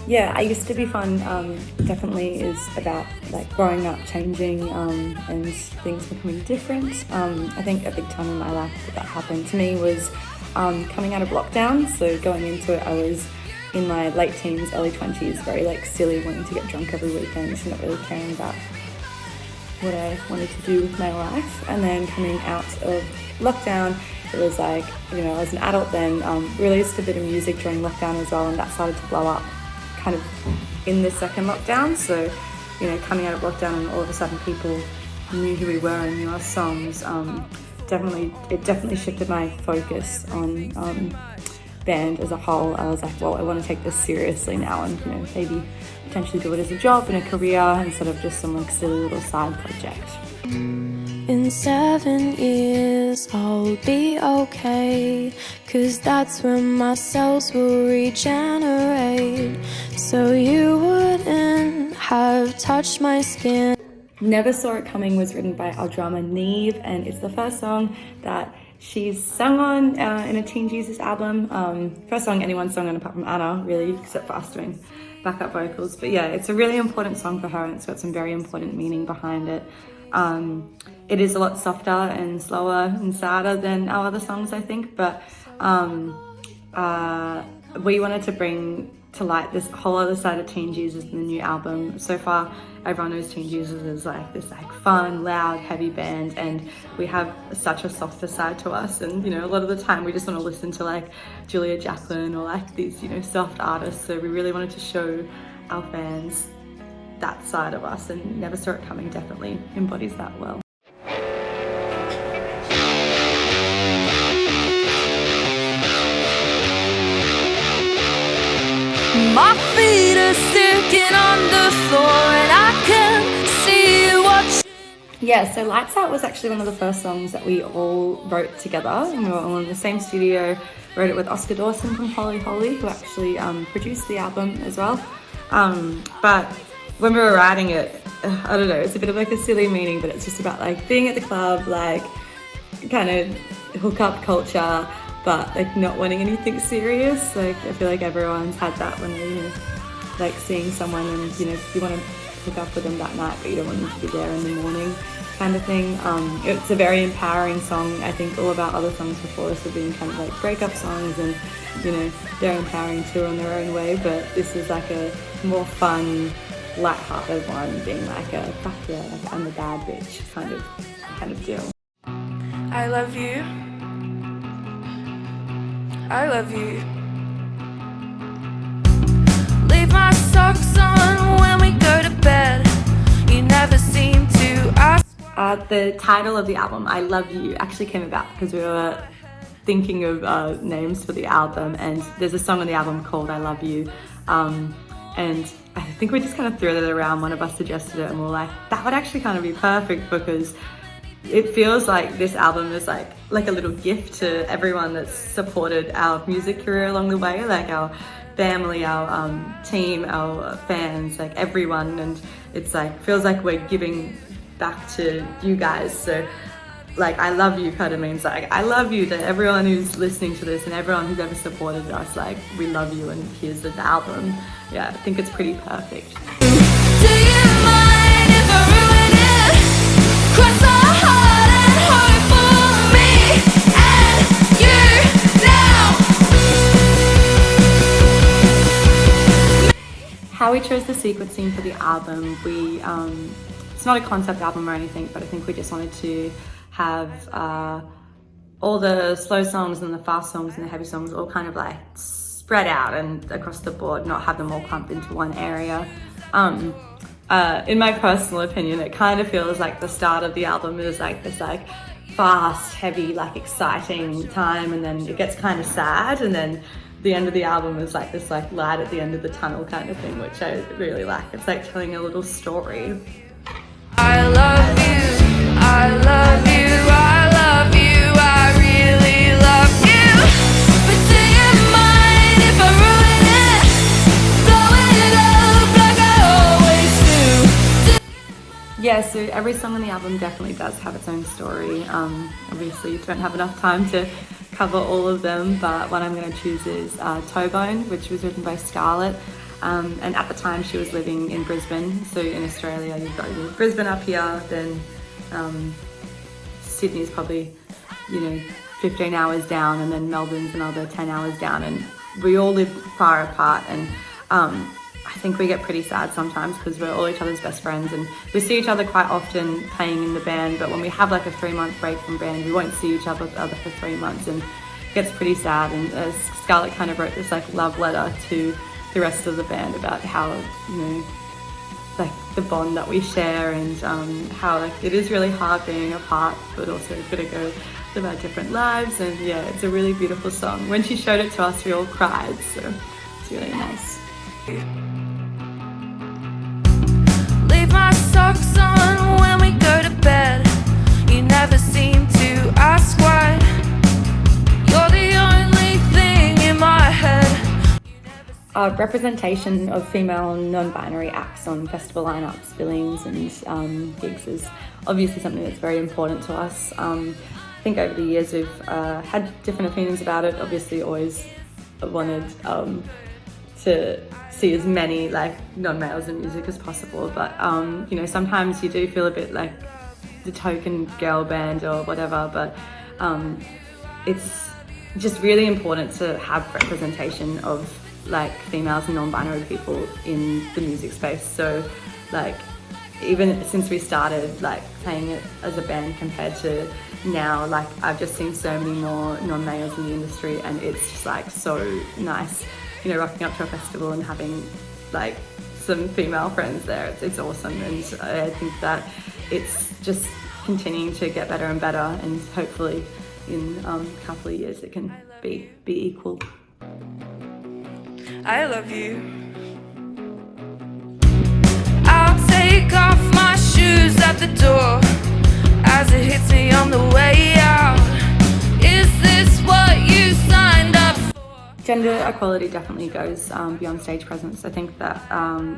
Yeah, I used to be fun. Definitely is about like growing up, changing, and things becoming different. I think a big time in my life that happened to me was coming out of lockdown. So going into it, I was in my late teens, early 20s, very like silly, wanting to get drunk every weekend, so not really caring about what I wanted to do with my life. And then coming out of lockdown, it was like, you know, as an adult then, released a bit of music during lockdown as well, and that started to blow up kind of in the second lockdown. So, you know, coming out of lockdown and all of a sudden people knew who we were and knew our songs, it definitely shifted my focus on band as a whole. I was like, well, I want to take this seriously now and, you know, maybe potentially do it as a job and a career instead of just some like silly little side project. In 7 years I'll be okay, 'cause that's when my cells will regenerate, so you wouldn't have touched my skin. Never Saw It Coming was written by our drummer Neve, and it's the first song that she's sung on in a Teen Jesus album. First song anyone's sung on apart from Anna, really, except for us doing backup vocals. But yeah, it's a really important song for her, and it's got some very important meaning behind it. It is a lot softer and slower and sadder than our other songs, I think, but we wanted to bring to light this whole other side of Teen Jesus in the new album. So far, everyone knows Teen Jesus is like this like fun, loud, heavy band, and we have such a softer side to us. And you know, a lot of the time we just want to listen to like Julia Jacqueline or like these, you know, soft artists. So we really wanted to show our fans that side of us, and Never Saw It Coming definitely embodies that well. My feet are sticking on the floor and I can see you watching. Yeah, so Lights Out was actually one of the first songs that we all wrote together, and we were all in the same studio, wrote it with Oscar Dawson from Holy Holy, who actually produced the album as well. But when we were writing it, I don't know, it's a bit of like a silly meaning, but it's just about like being at the club, like kind of hookup culture, but like not wanting anything serious. Like I feel like everyone's had that when they're, you know, like seeing someone and, you know, you want to hook up with them that night, but you don't want them to be there in the morning kind of thing. It's a very empowering song. I think all of our other songs before this have been kind of like breakup songs, and, you know, they're empowering too in their own way, but this is like a more fun, light-hearted one, being like a fuck yeah, like I'm the bad bitch kind of deal. I love you. I love you. Leave my socks on when we go to bed. You never seem to ask. The title of the album, I Love You, actually came about because we were thinking of names for the album, and there's a song on the album called I Love You, and I think we just kind of threw that around. One of us suggested it and we were like, that would actually kind of be perfect, because it feels like this album is like a little gift to everyone that's supported our music career along the way, like our family, our team, our fans, like everyone. And it's like, feels like we're giving back to you guys. So like, I love you kind of means like, I love you to everyone who's listening to this and everyone who's ever supported us. Like, we love you, and here's the album. Yeah, I think it's pretty perfect. Do you mind if I ruin it? Cross our heart and hope for me and you now. How we chose the sequencing for the album, it's not a concept album or anything, but I think we just wanted to have all the slow songs and the fast songs and the heavy songs all kind of like spread out and across the board, not have them all clumped into one area. In my personal opinion, it kind of feels like the start of the album is like this like fast, heavy, like exciting time, and then it gets kind of sad, and then the end of the album is like this like light at the end of the tunnel kind of thing, which I really like. It's like telling a little story. I love you, I love you, I love you, I really love you. But do you mind if I ruin it? Blow it up like I always do. Yeah, so every song on the album definitely does have its own story. Obviously you don't have enough time to cover all of them, but one I'm going to choose is Toe Bone, which was written by Scarlett. And at the time she was living in Brisbane. So in Australia, you've got Brisbane up here, then Sydney's probably, 15 hours down, and then Melbourne's another 10 hours down, and we all live far apart. And I think we get pretty sad sometimes because we're all each other's best friends, and we see each other quite often playing in the band, but when we have like a 3-month break from band, we won't see each other for 3 months, and it gets pretty sad. And Scarlett kind of wrote this like love letter to the rest of the band about how, like the bond that we share, and how like it is really hard being apart, but also we've got to go live our different lives. And yeah, it's a really beautiful song. When she showed it to us, we all cried, so it's really nice. Leave my socks on when we go to bed. You never seem to ask why. You're the only thing in my head. Representation of female non-binary acts on festival lineups, billings and gigs is obviously something that's very important to us. I think over the years we've had different opinions about it. Obviously always wanted to see as many like non-males in music as possible, but sometimes you do feel a bit like the token girl band or whatever, but it's just really important to have representation of like females and non-binary people in the music space. So like even since we started like playing it as a band compared to now, like I've just seen so many more non-males in the industry, and it's just like so nice, rocking up to a festival and having like some female friends there. It's awesome, and I think that it's just continuing to get better and better, and hopefully in a couple of years it can be equal. I love you. I'll take off my shoes at the door as it hits me on the way out. Is this what you signed up for? Gender equality definitely goes beyond stage presence. I think that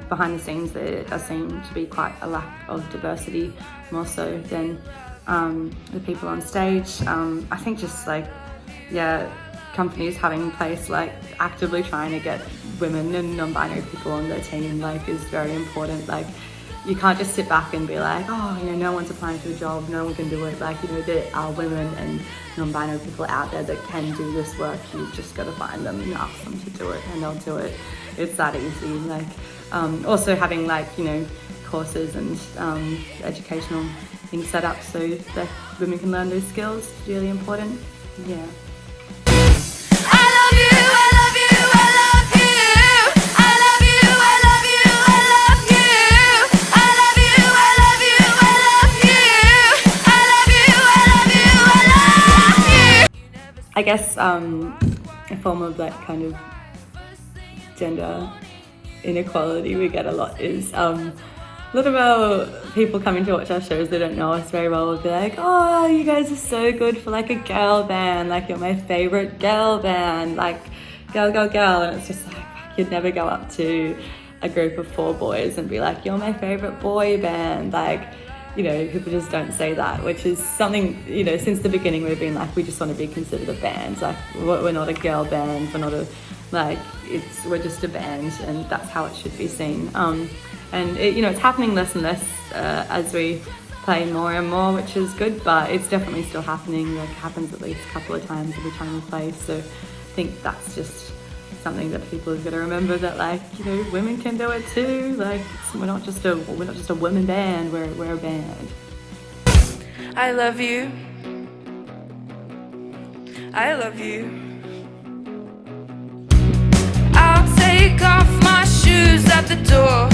behind the scenes there does seem to be quite a lack of diversity, more so than the people on stage. I think just like, companies having in place like actively trying to get women and non-binary people on their team like is very important. Like you can't just sit back and be like, no one's applying for a job, no one can do it. Like, there are women and non-binary people out there that can do this work. You've just got to find them and ask them to do it, and they'll do it. It's that easy. Like also having like courses and educational things set up so that women can learn those skills is really important. Yeah. I guess a form of that kind of gender inequality we get a lot is a lot of our people coming to watch our shows that don't know us very well will be like, oh, you guys are so good for like a girl band, like you're my favorite girl band, like girl, and it's just like you'd never go up to a group of 4 boys and be like, you're my favorite boy band, like people just don't say that, which is something, since the beginning we've been like, we just want to be considered a band. Like, we're not a girl band, we're not we're just a band, and that's how it should be seen. And it's happening less and less as we play more and more, which is good, but it's definitely still happening. Like, it happens at least a couple of times every time we play. So I think that's just something that people have got to remember, that women can do it too. Like, we're not just a women band, we're a band. I love you. I love you. I'll take off my shoes at the door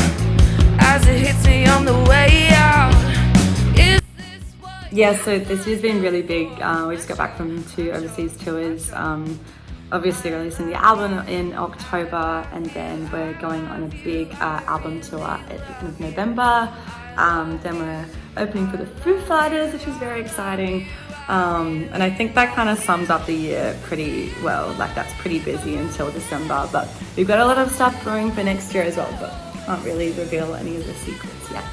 as it hits me on the way out. So this year's been really big. We just got back from 2 overseas tours. Obviously releasing the album in October, and then we're going on a big album tour at the end of November. Then we're opening for the Foo Fighters, which is very exciting. And I think that kind of sums up the year pretty well. Like, that's pretty busy until December, but we've got a lot of stuff brewing for next year as well, but can't really reveal any of the secrets yet.